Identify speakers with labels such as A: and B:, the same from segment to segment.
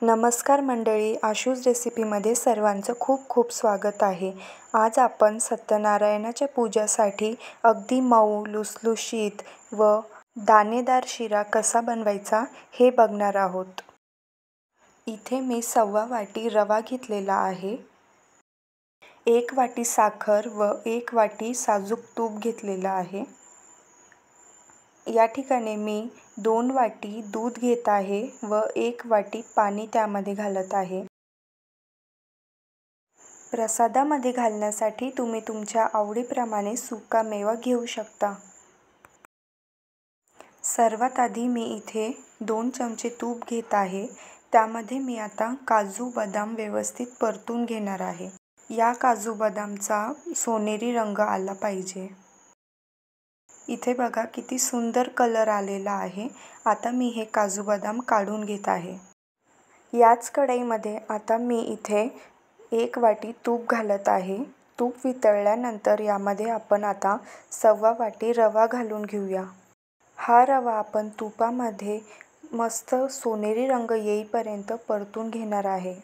A: नमस्कार मंडळी, आशूज रेसिपीमध्ये सर्वांचं खूप खूप स्वागत आहे। आज आपण सत्यनारायणाच्या पूजासाठी अगदी मऊ लुसलुशीत व दाणेदार शिरा कसा बनवायचा हे बघणार आहोत। इथे मी 1/2 वाटी रवा घेतलेला आहे, 1 वाटी साखर व 1 वाटी साजूक तूप घेतलेला आहे। या ठिकाणी मी 2 वाटी दूध घेत आहे व 1 वाटी पाणी त्यामध्ये घालत आहे। प्रसादामध्ये घालण्यासाठी तुम्ही तुमच्या आवडीप्रमाणे सुकामेवा घेऊ शकता। सर्वात आधी मी इथे 2 चमचे तूप घेत आहे, त्यामध्ये मी आता काजू बदाम व्यवस्थित परतून घेणार आहे। या काजू बदामचा सोनेरी रंग आला पाहिजे। इथे बघा किती सुंदर कलर आलेला आहे। आता मी हे काजू बदाम काढून घेत आहे। याच कढईमध्ये आता मी इथे 1 वाटी तूप घालत आहे। तूप वितळल्यानंतर यामध्ये आपण आता 1/2 वाटी रवा घालून घेऊया। हा रवा आपण तुपामध्ये मस्त सोनेरी रंग येईपर्यंत परतून घेणार आहे।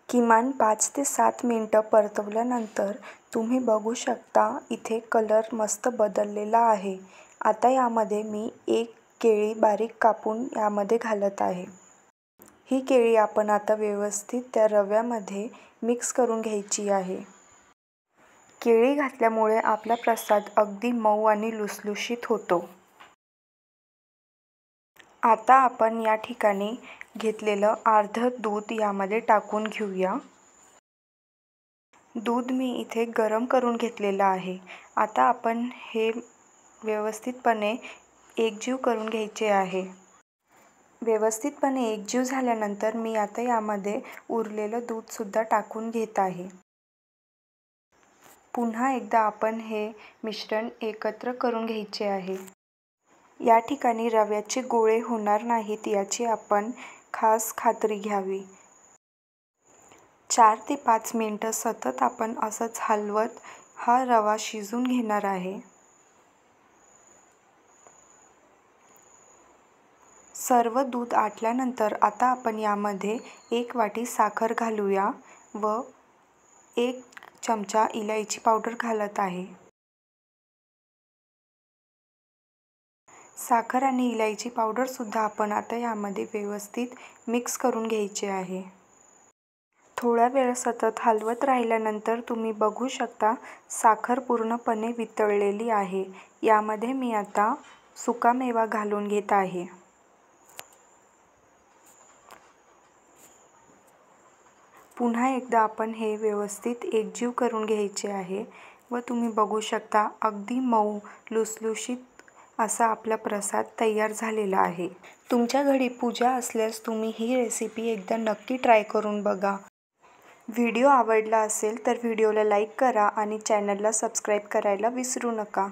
A: किमान 5 ते 7 मिनिटं परतवल्यानंतर तुम्ही बघू शकता इथे कलर मस्त बदललेला आहे। आता यामध्ये मी 1 केळी बारीक कापून यामध्ये घालत आहे। ही केळी आपण आता व्यवस्थित त्या रव्यामध्ये मिक्स करून घ्यायची आहे। केळी घातल्यामुळे आपला प्रसाद अगदी मऊ आणि लुसलुशीत होतो। आता आपण या ठिकाणी घेतलेलं अर्ध दूध यामध्ये टाकून घेऊया। दूध मी इथे गरम करून घेतलेलं आहे। आता आपण हे व्यवस्थितपणे एकजीव करून घ्यायचे आहे। व्यवस्थितपणे एकजीव झाल्यानंतर मी आता यामध्ये उरलेलं दूध सुद्धा टाकून घेत आहे। पुन्हा एकदा आपण हे मिश्रण एकत्र करून घ्यायचे आहे। या ठिकाणी रव्याचे गोळे होणार नाहीत याची आपण खास खात्री घ्यावी। 4 ते 5 मिनिटं सतत आपण असंच हलवत हा रवा शिजून घेणार आहे। सर्व दूध आटल्यानंतर आता आपण यामध्ये 1 वाटी साखर घालूया व 1 चमचा इलायची पावडर घालत आहे। साखर आणि इलायची पावडर सुद्धा आपण आता यामध्ये व्यवस्थित मिक्स करून घ्यायचे आहे। थोडा वेळ सतत हलवत राहिल्यानंतर तुम्ही बघू शकता साखर पूर्णपणे वितळलेली आहे। यामध्ये मी आता सुकामेवा घालून घेत आहे। पुन्हा एकदा आपण हे व्यवस्थित एकजीव करून घ्यायचे आहे व तुम्ही बघू शकता अगदी मऊ लुसलुशीत असा आपला प्रसाद तयार झालेला आहे। तुमच्या घरी पूजा असल्यास तुम्ही ही रेसिपी एकदा नक्की ट्राय करून बघा। व्हिडिओ आवडला असेल तर व्हिडिओला लाईक करा आणि चॅनलला सबस्क्राईब करायला विसरू नका।